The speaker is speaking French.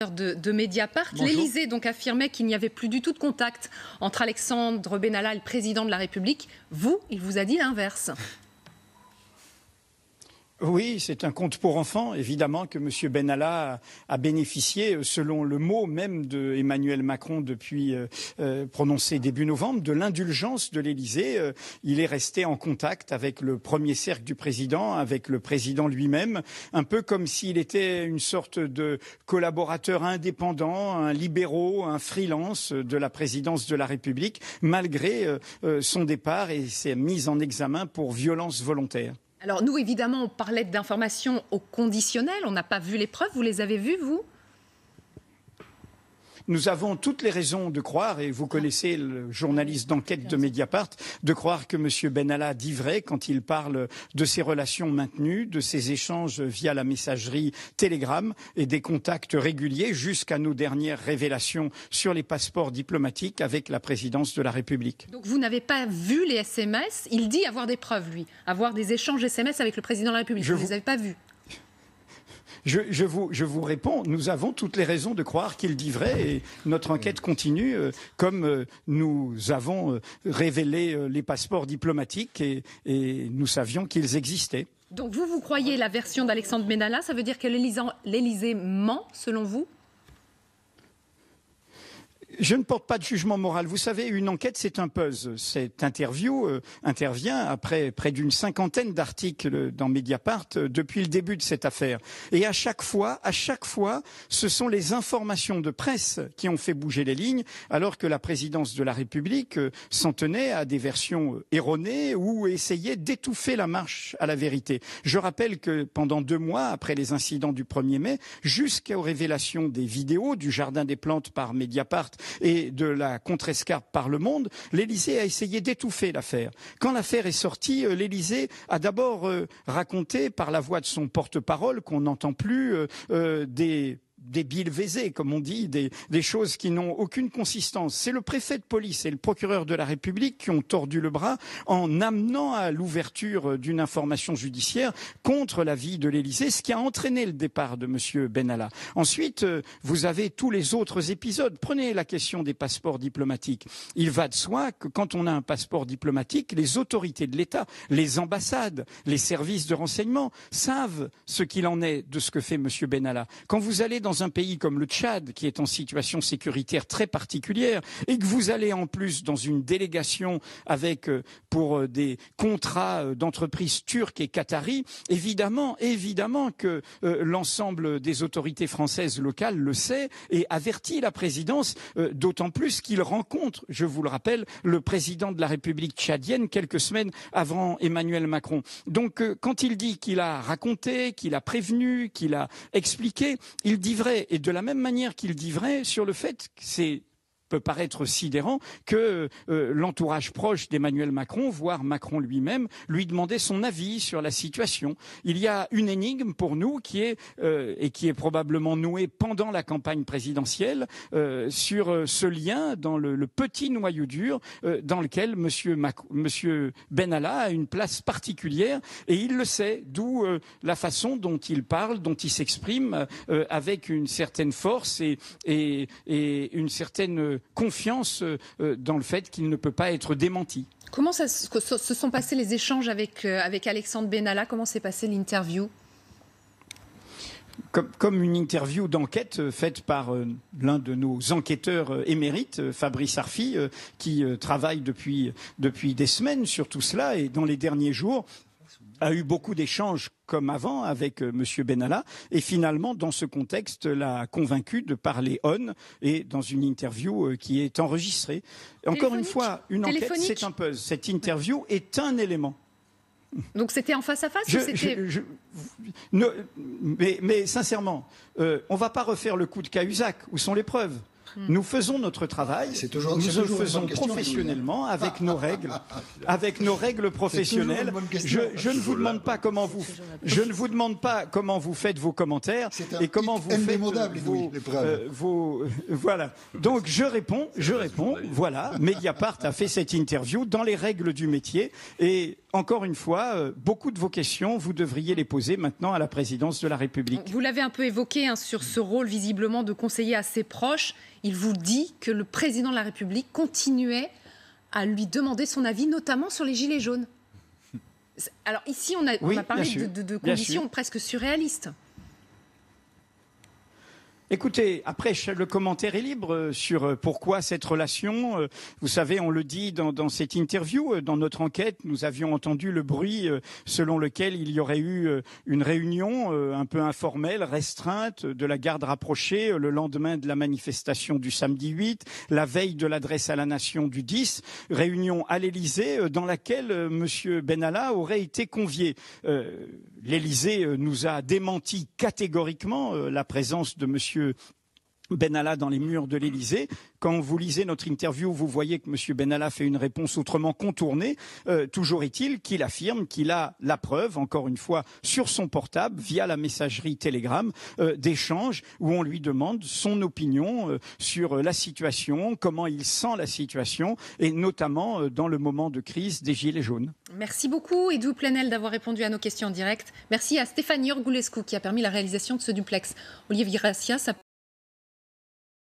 de Mediapart. L'Élysée donc affirmait qu'il n'y avait plus du tout de contact entre Alexandre Benalla et le président de la République. Vous, il vous a dit l'inverse. Oui, c'est un conte pour enfants, évidemment, que M. Benalla a bénéficié, selon le mot même d'Emmanuel Macron depuis prononcé début novembre, de l'indulgence de l'Élysée. Il est resté en contact avec le premier cercle du président, avec le président lui-même, un peu comme s'il était une sorte de collaborateur indépendant, un libéraux, un freelance de la présidence de la République, malgré son départ et ses mises en examen pour violence volontaire. Alors nous, évidemment, on parlait d'informations au conditionnel. On n'a pas vu les preuves. Vous les avez vues, vous ? Nous avons toutes les raisons de croire, et vous connaissez le journaliste d'enquête de Mediapart, de croire que M. Benalla dit vrai quand il parle de ses relations maintenues, de ses échanges via la messagerie Telegram et des contacts réguliers jusqu'à nos dernières révélations sur les passeports diplomatiques avec la présidence de la République. Donc vous n'avez pas vu les SMS. Il dit avoir des preuves, lui, avoir des échanges SMS avec le président de la République. Vous ne les avez pas vus. Je vous réponds, nous avons toutes les raisons de croire qu'il dit vrai et notre enquête continue comme nous avons révélé les passeports diplomatiques et nous savions qu'ils existaient. Donc vous croyez la version d'Alexandre Benalla, ça veut dire que l'Élysée ment selon vous ? Je ne porte pas de jugement moral. Vous savez, une enquête, c'est un puzzle. Cette interview intervient après près d'une cinquantaine d'articles dans Mediapart depuis le début de cette affaire. Et à chaque fois, ce sont les informations de presse qui ont fait bouger les lignes, alors que la présidence de la République s'en tenait à des versions erronées ou essayait d'étouffer la marche à la vérité. Je rappelle que pendant 2 mois, après les incidents du 1er mai, jusqu'aux révélations des vidéos du Jardin des Plantes par Mediapart, et de la contre-escarpe par Le Monde, l'Élysée a essayé d'étouffer l'affaire. Quand l'affaire est sortie, l'Élysée a d'abord raconté par la voix de son porte-parole, qu'on n'entend plus, des billevesées, comme on dit, des choses qui n'ont aucune consistance. C'est le préfet de police et le procureur de la République qui ont tordu le bras en amenant à l'ouverture d'une information judiciaire contre l'avis de l'Élysée, ce qui a entraîné le départ de M. Benalla. Ensuite, vous avez tous les autres épisodes. Prenez la question des passeports diplomatiques. Il va de soi que quand on a un passeport diplomatique, les autorités de l'État, les ambassades, les services de renseignement savent ce qu'il en est de ce que fait M. Benalla. Quand vous allez dans un pays comme le Tchad, qui est en situation sécuritaire très particulière, et que vous allez en plus dans une délégation avec pour des contrats d'entreprises turques et qataris, évidemment que l'ensemble des autorités françaises locales le sait et avertit la présidence, d'autant plus qu'il rencontre, je vous le rappelle, le président de la République tchadienne quelques semaines avant Emmanuel Macron. Donc quand il dit qu'il a raconté, qu'il a prévenu, qu'il a expliqué, il dit vrai. Et de la même manière qu'il dit vrai sur le fait que c'est peut paraître sidérant que l'entourage proche d'Emmanuel Macron, voire Macron lui-même, lui demandait son avis sur la situation. Il y a une énigme pour nous qui est et qui est probablement nouée pendant la campagne présidentielle sur ce lien dans le petit noyau dur dans lequel Monsieur Benalla a une place particulière et il le sait, d'où la façon dont il parle, dont il s'exprime avec une certaine force et une certaine confiance dans le fait qu'il ne peut pas être démenti. Comment se sont passés les échanges avec Alexandre Benalla ? Comment s'est passée l'interview ? Comme une interview d'enquête faite par l'un de nos enquêteurs émérites, Fabrice Arfi, qui travaille depuis des semaines sur tout cela et dans les derniers jours a eu beaucoup d'échanges comme avant avec M. Benalla et finalement dans ce contexte l'a convaincu de parler on et dans une interview qui est enregistrée. Encore une fois, une enquête c'est un puzzle. Cette interview est un élément. Donc c'était en face à face mais sincèrement, on ne va pas refaire le coup de Cahuzac. Où sont les preuves ? Nous faisons notre travail, nous le faisons professionnellement avec nos règles professionnelles. Je ne vous demande pas comment vous faites vos commentaires et comment vous faites vos voilà. Donc je réponds. Voilà, Mediapart a fait cette interview dans les règles du métier et encore une fois, beaucoup de vos questions, vous devriez les poser maintenant à la présidence de la République. Vous l'avez un peu évoqué sur ce rôle visiblement de conseiller assez proche. Il vous dit que le président de la République continuait à lui demander son avis, notamment sur les gilets jaunes. Alors ici, on a parlé de conditions presque surréalistes. Écoutez, après, le commentaire est libre sur pourquoi cette relation. Vous savez, on le dit dans cette interview, dans notre enquête, nous avions entendu le bruit selon lequel il y aurait eu une réunion un peu informelle, restreinte, de la garde rapprochée le lendemain de la manifestation du samedi 8, la veille de l'adresse à la nation du 10, réunion à l'Élysée dans laquelle M. Benalla aurait été convié. L'Élysée nous a démenti catégoriquement la présence de M. Benalla dans les murs de l'Élysée. Quand vous lisez notre interview, vous voyez que M. Benalla fait une réponse autrement contournée. Toujours est-il qu'il affirme qu'il a la preuve, encore une fois, sur son portable, via la messagerie Telegram, d'échanges où on lui demande son opinion sur la situation, comment il sent la situation, et notamment dans le moment de crise des Gilets jaunes. Merci beaucoup, Edoui Plenel, d'avoir répondu à nos questions en direct. Merci à Stéphanie Orgulescu qui a permis la réalisation de ce duplex. Olivier Gracia,